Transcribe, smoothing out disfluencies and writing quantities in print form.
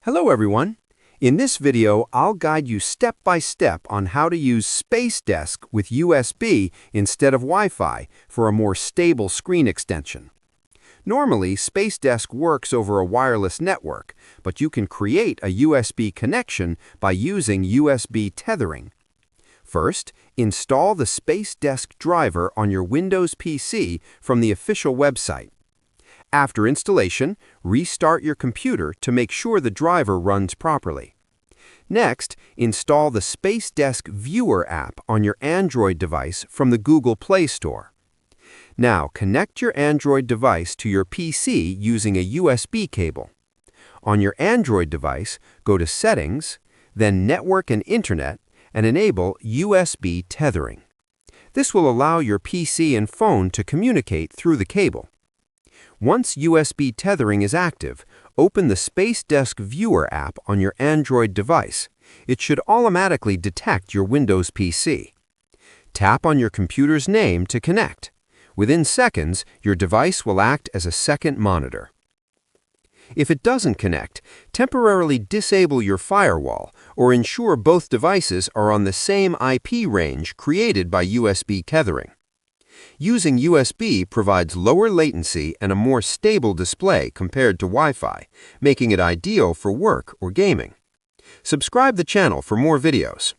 Hello everyone. In this video, I'll guide you step by step on how to use Spacedesk with USB instead of Wi-Fi for a more stable screen extension. Normally, Spacedesk works over a wireless network, but you can create a USB connection by using USB tethering. First, install the Spacedesk driver on your Windows PC from the official website. After installation, restart your computer to make sure the driver runs properly. Next, install the Spacedesk Viewer app on your Android device from the Google Play Store. Now, connect your Android device to your PC using a USB cable. On your Android device, go to Settings, then Network and Internet, and enable USB tethering. This will allow your PC and phone to communicate through the cable. Once USB tethering is active, open the Spacedesk Viewer app on your Android device. It should automatically detect your Windows PC. Tap on your computer's name to connect. Within seconds, your device will act as a second monitor. If it doesn't connect, temporarily disable your firewall or ensure both devices are on the same IP range created by USB tethering. Using USB provides lower latency and a more stable display compared to Wi-Fi, making it ideal for work or gaming. Subscribe the channel for more videos.